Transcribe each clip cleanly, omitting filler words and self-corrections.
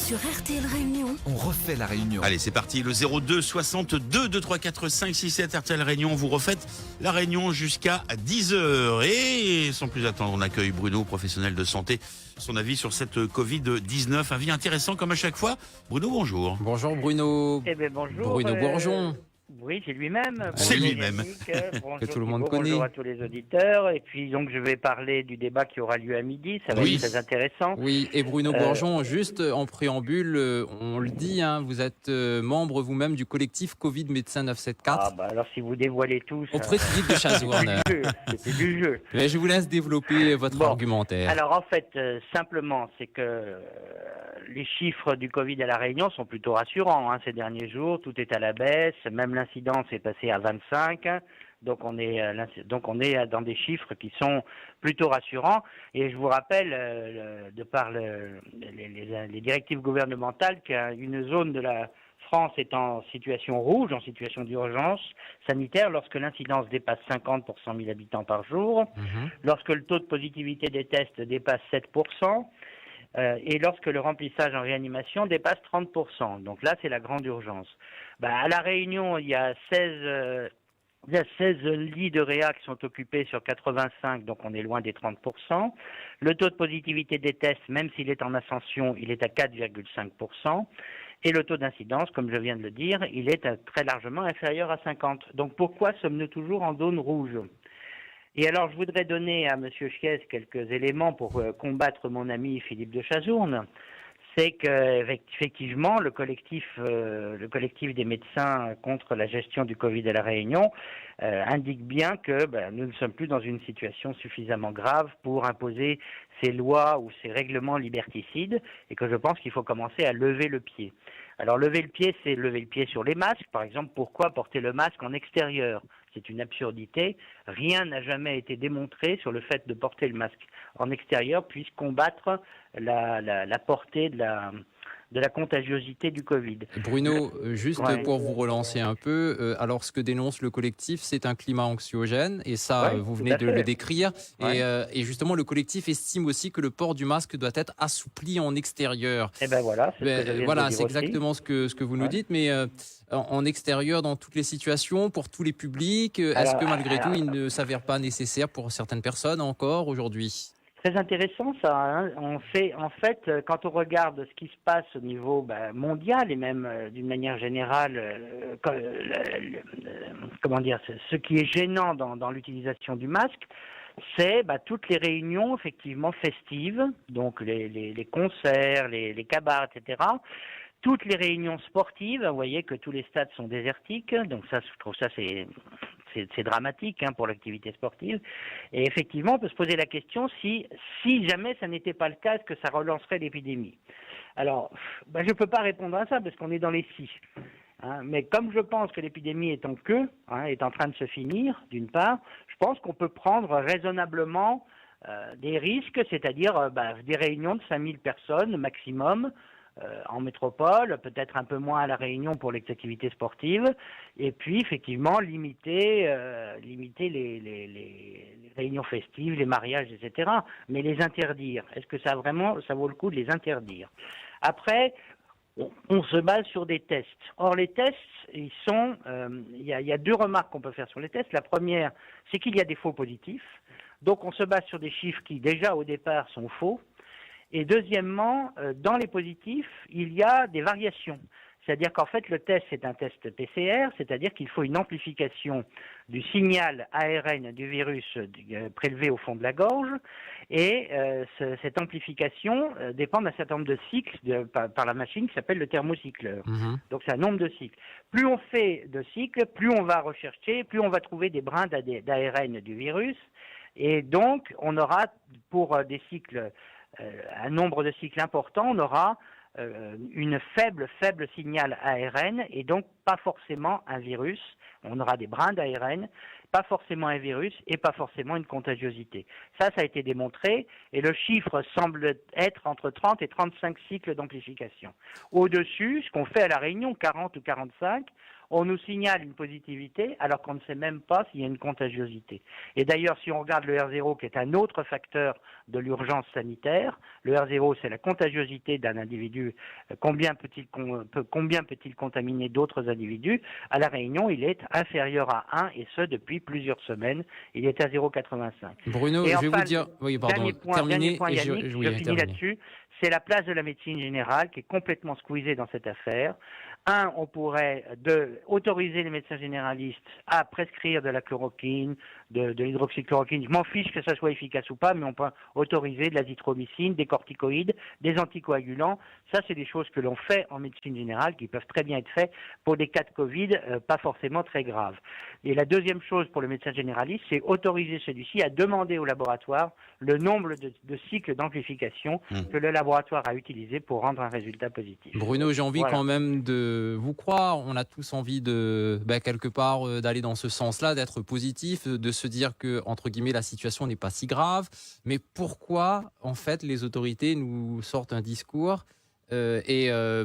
Sur RTL Réunion, On refait la réunion. Allez, c'est parti, le 02 62 2 3 4 5 6 7 RTL Réunion. Vous refaites la réunion jusqu'à 10h. Et sans plus attendre, on accueille Bruno, professionnel de santé. Son avis sur cette Covid-19, avis intéressant comme à chaque fois. Bruno, bonjour. Bonjour Bruno. Eh bien bonjour. Bruno Bourgeon. Oui, c'est lui-même. C'est Bonjour lui-même. Yannick, bonjour Que tout le monde Thibault, connaît. Bonjour à tous les auditeurs. Et puis donc je vais parler du débat qui aura lieu à midi. Ça va Oui. être très intéressant. Oui, et Bruno Bourgeon, juste en préambule, on le dit, vous êtes membre vous-même du collectif Covid Médecins 974. Ah bah alors si vous dévoilez tout, Auprès de Philippe de Chazourne. c'était du jeu. Mais je vous laisse développer votre Bon. argumentaire. Alors en fait, simplement, c'est que les chiffres du Covid à La Réunion sont plutôt rassurants. Ces derniers jours, tout est à la baisse. Même l'incidence est passée à 25. Donc on est dans des chiffres qui sont plutôt rassurants. Et je vous rappelle, de par les directives gouvernementales, qu'une zone de la France est en situation rouge, en situation d'urgence sanitaire, lorsque l'incidence dépasse 50 pour 100 000 habitants par jour, lorsque le taux de positivité des tests dépasse 7%, et lorsque le remplissage en réanimation dépasse 30%. Donc là, c'est la grande urgence. À La Réunion, il y a 16 lits de réa qui sont occupés sur 85, donc on est loin des 30%. Le taux de positivité des tests, même s'il est en ascension, il est à 4,5%. Et le taux d'incidence, comme je viens de le dire, il est très largement inférieur à 50. Donc pourquoi sommes-nous toujours en zone rouge ? Et alors je voudrais donner à M. Chies quelques éléments pour combattre mon ami Philippe de Chazourne. C'est qu'effectivement, le collectif des médecins contre la gestion du Covid à La Réunion indique bien que nous ne sommes plus dans une situation suffisamment grave pour imposer ces lois ou ces règlements liberticides, et que je pense qu'il faut commencer à lever le pied. Alors lever le pied, c'est lever le pied sur les masques. Par exemple, pourquoi porter le masque en extérieur ? C'est une absurdité. Rien n'a jamais été démontré sur le fait de porter le masque en extérieur puisse combattre la portée de la contagiosité du Covid. Bruno, juste Ouais. pour vous relancer un peu, alors ce que dénonce le collectif, c'est un climat anxiogène, et ça, Ouais, vous tout venez à de fait. le décrire. Ouais. Et justement, le collectif estime aussi que le port du masque doit être assoupli en extérieur. Et ben voilà, c'est ce que je viens Voilà, de c'est dire aussi. exactement ce que vous nous Ouais. dites, mais en extérieur, dans toutes les situations, pour tous les publics, est-ce que malgré tout, il ne s'avère pas nécessaire pour certaines personnes encore aujourd'hui ? Très intéressant ça. En fait, quand on regarde ce qui se passe au niveau mondial et même d'une manière générale, comment dire, ce qui est gênant dans l'utilisation du masque, c'est toutes les réunions effectivement festives, donc les concerts, les cabarets, etc. Toutes les réunions sportives, vous voyez que tous les stades sont désertiques, donc ça, je trouve ça c'est dramatique pour l'activité sportive. Et effectivement, on peut se poser la question si jamais ça n'était pas le cas, est-ce que ça relancerait l'épidémie ? Alors, je ne peux pas répondre à ça parce qu'on est dans les si. Mais comme je pense que l'épidémie est en queue, est en train de se finir, d'une part, je pense qu'on peut prendre raisonnablement des risques, c'est-à-dire des réunions de 5000 personnes maximum, en métropole, peut-être un peu moins à La Réunion pour les activités sportives, et puis effectivement limiter les réunions festives, les mariages, etc. Mais les interdire, est-ce que ça vaut le coup de les interdire ? Après, on se base sur des tests. Or les tests, il y a deux remarques qu'on peut faire sur les tests. La première, c'est qu'il y a des faux positifs, donc on se base sur des chiffres qui déjà au départ sont faux. Et deuxièmement, dans les positifs, il y a des variations. C'est-à-dire qu'en fait, le test, c'est un test PCR, c'est-à-dire qu'il faut une amplification du signal ARN du virus prélevé au fond de la gorge. Et cette amplification dépend d'un certain nombre de cycles par la machine qui s'appelle le thermocycleur. Donc c'est un nombre de cycles. Plus on fait de cycles, plus on va rechercher, plus on va trouver des brins d'ARN du virus. Et donc, on aura, pour des cycles... un nombre de cycles important, on aura une faible signal ARN et donc pas forcément un virus. On aura des brins d'ARN, pas forcément un virus et pas forcément une contagiosité. Ça a été démontré et le chiffre semble être entre 30 et 35 cycles d'amplification. Au-dessus, ce qu'on fait à La Réunion, 40 ou 45, on nous signale une positivité alors qu'on ne sait même pas s'il y a une contagiosité. Et d'ailleurs, si on regarde le R0, qui est un autre facteur de l'urgence sanitaire, le R0, c'est la contagiosité d'un individu. Combien peut-il contaminer d'autres individus? À La Réunion, il est inférieur à 1, et ce depuis plusieurs semaines. Il est à 0,85. Bruno, et je enfin, vais vous dire... Oui, pardon, dernier point, Yannick, je je finis là-dessus. C'est la place de la médecine générale qui est complètement squeezée dans cette affaire. On pourrait autoriser les médecins généralistes à prescrire de la chloroquine, de l'hydroxychloroquine. Je m'en fiche que ça soit efficace ou pas, mais on peut autoriser de l'azithromycine, des corticoïdes, des anticoagulants. Ça, c'est des choses que l'on fait en médecine générale, qui peuvent très bien être faites pour des cas de Covid, pas forcément très graves. Et la deuxième chose pour le médecin généraliste, c'est autoriser celui-ci à demander au laboratoire le nombre de cycles d'amplification que le laboratoire a utilisé pour rendre un résultat positif. Bruno, j'ai envie quand même de vous croire. On a tous envie de, quelque part, d'aller dans ce sens-là, d'être positif, de se dire que, entre guillemets, la situation n'est pas si grave. Mais pourquoi, en fait, les autorités nous sortent un discours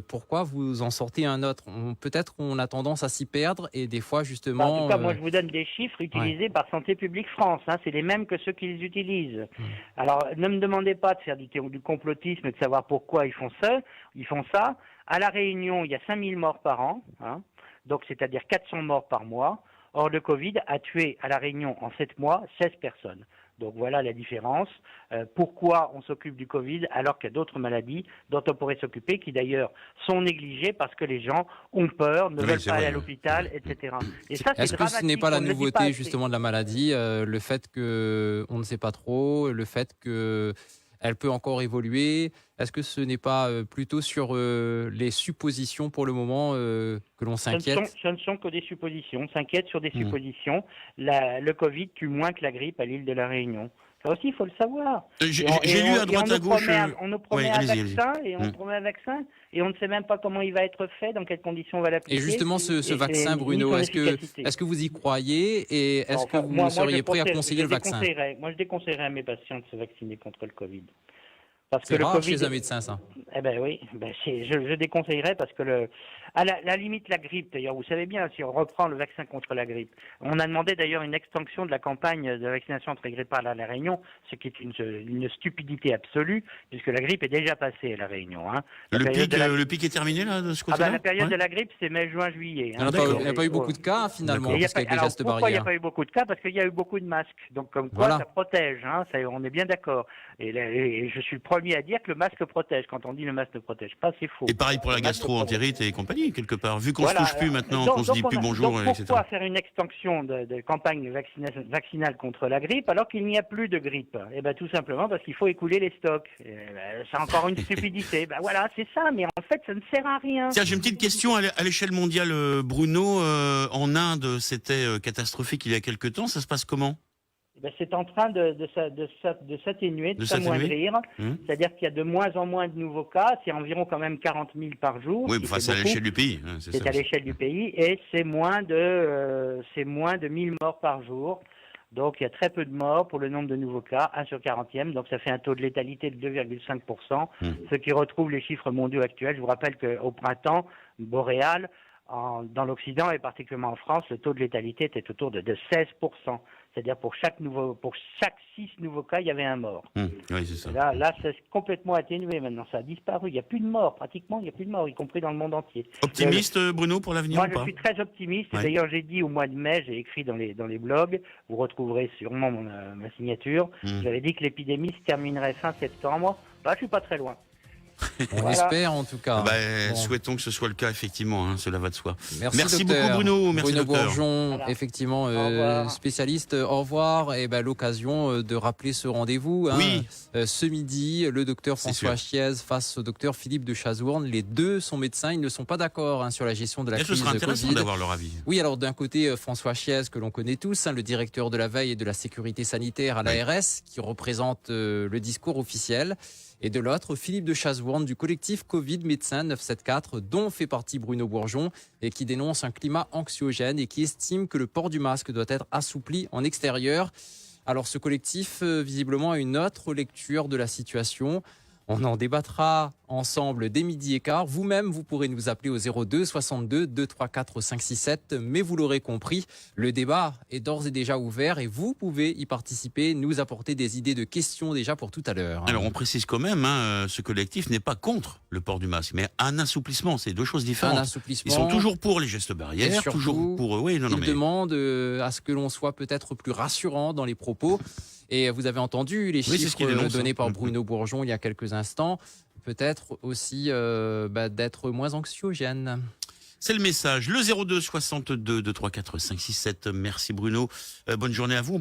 pourquoi vous en sortez un autre? Peut-être qu'on a tendance à s'y perdre et des fois, justement... En tout cas, moi, je vous donne des chiffres utilisés par Santé publique France. C'est les mêmes que ceux qu'ils utilisent. Alors, ne me demandez pas de faire du complotisme et de savoir pourquoi ils font ça. À La Réunion, il y a 5000 morts par an, donc c'est-à-dire 400 morts par mois. Or, le Covid a tué à La Réunion en 7 mois 16 personnes. Donc voilà la différence. Pourquoi on s'occupe du Covid alors qu'il y a d'autres maladies dont on pourrait s'occuper, qui d'ailleurs sont négligées parce que les gens ont peur, ne veulent pas aller à l'hôpital, etc. Et ça, est-ce que ce n'est pas la nouveauté justement de la maladie, le fait qu'on ne sait pas trop, le fait qu'elle peut encore évoluer? Est-ce que ce n'est pas plutôt sur les suppositions pour le moment que l'on s'inquiète? Ce ne sont que des suppositions. On s'inquiète sur des suppositions. Le Covid tue moins que la grippe à l'île de la Réunion. Ça aussi, il faut le savoir. J'ai lu à droite à gauche... On nous promet un vaccin, et on promet un vaccin, et on ne sait même pas comment il va être fait, dans quelles conditions on va l'appliquer. Et justement, ce vaccin, Bruno, est-ce que vous y croyez, et est-ce que vous seriez prêt à conseiller le vaccin? Moi, je déconseillerais à mes patients de se vacciner contre le Covid. C'est rare chez un médecin, ça. Eh ben oui, je déconseillerais parce que à la limite la grippe, d'ailleurs, vous savez bien, si on reprend le vaccin contre la grippe, on a demandé d'ailleurs une extension de la campagne de vaccination antigrippale à La Réunion, ce qui est une stupidité absolue, puisque la grippe est déjà passée à La Réunion. Le pic est terminé là, de ce côté-là? La période de la grippe, c'est mai, juin, juillet. Il n'y a pas eu beaucoup de cas, finalement, parce qu'il y a des gestes barrières. Pourquoi il n'y a pas eu beaucoup de cas? Parce qu'il y a eu beaucoup de masques. Donc, comme quoi, ça protège, on est bien d'accord. Et je suis le premier à dire que le masque protège. Quand on dit le masque ne protège pas, c'est faux. Et pareil pour la gastro-entérite et compagnie, quelque part. Vu qu'on ne se touche plus maintenant, qu'on se dit plus bonjour, etc. Pourquoi faire une extension de campagne vaccinale contre la grippe alors qu'il n'y a plus de grippe? Eh bien, tout simplement parce qu'il faut écouler les stocks. C'est encore une stupidité. Voilà, c'est ça, mais en fait, ça ne sert à rien. Tiens, j'ai une petite question à l'échelle mondiale, Bruno. En Inde, c'était catastrophique il y a quelque temps. Ça se passe comment? C'est en train de s'atténuer, de s'amoindrir. C'est-à-dire qu'il y a de moins en moins de nouveaux cas. C'est environ quand même 40 000 par jour. Oui, c'est à l'échelle du pays. C'est à l'échelle du pays. Et c'est moins de 1000 morts par jour. Donc il y a très peu de morts pour le nombre de nouveaux cas, 1 sur 40e. Donc ça fait un taux de létalité de 2,5%. Ce qui retrouve les chiffres mondiaux actuels. Je vous rappelle qu'au printemps boréal, dans l'Occident et particulièrement en France, le taux de létalité était autour de 16%. C'est-à-dire pour chaque 6 nouveaux cas, il y avait un mort. Oui, c'est ça. Là, c'est complètement atténué maintenant. Ça a disparu. Il n'y a plus de morts, pratiquement. Il n'y a plus de morts, y compris dans le monde entier. Optimiste, Bruno, pour l'avenir? Moi, je suis très optimiste. Ouais. D'ailleurs, j'ai dit au mois de mai, j'ai écrit dans les blogs, vous retrouverez sûrement ma signature. J'avais dit que l'épidémie se terminerait fin septembre. Je ne suis pas très loin. On espère en tout cas. Souhaitons que ce soit le cas, effectivement, cela va de soi. Merci beaucoup Bruno. Merci Bruno docteur. Bourgeon, effectivement spécialiste. Au revoir. Et l'occasion de rappeler ce rendez-vous. Oui. Ce midi, le docteur François Chiez face au docteur Philippe de Chazourne. Les deux sont médecins. Ils ne sont pas d'accord sur la gestion de la crise ce sera intéressant Covid. d'avoir leur avis. Oui, alors d'un côté, François Chiez, que l'on connaît tous, le directeur de la veille et de la sécurité sanitaire à l'ARS, qui représente le discours officiel. Et de l'autre, Philippe de Chazourne du collectif Covid Médecins 974, dont fait partie Bruno Bourgeon, et qui dénonce un climat anxiogène et qui estime que le port du masque doit être assoupli en extérieur. Alors ce collectif, visiblement, a une autre lecture de la situation. On en débattra ensemble dès midi et quart. Vous-même, vous pourrez nous appeler au 02 62 234 567. Mais vous l'aurez compris, le débat est d'ores et déjà ouvert et vous pouvez y participer, nous apporter des idées de questions déjà pour tout à l'heure. Alors on précise quand même, ce collectif n'est pas contre le port du masque, mais un assouplissement, c'est deux choses différentes. Un assouplissement. Ils sont toujours pour les gestes barrières, surtout, toujours pour... Oui, non, Ils mais... demandent à ce que l'on soit peut-être plus rassurant dans les propos. Et vous avez entendu les Oui, c'est ce chiffres qu'il dénonce, donnés hein. par Bruno Bourgeon il y a quelques instants. Peut-être aussi d'être moins anxiogène. C'est le message, le 02 62 234 567. Merci Bruno, bonne journée à vous.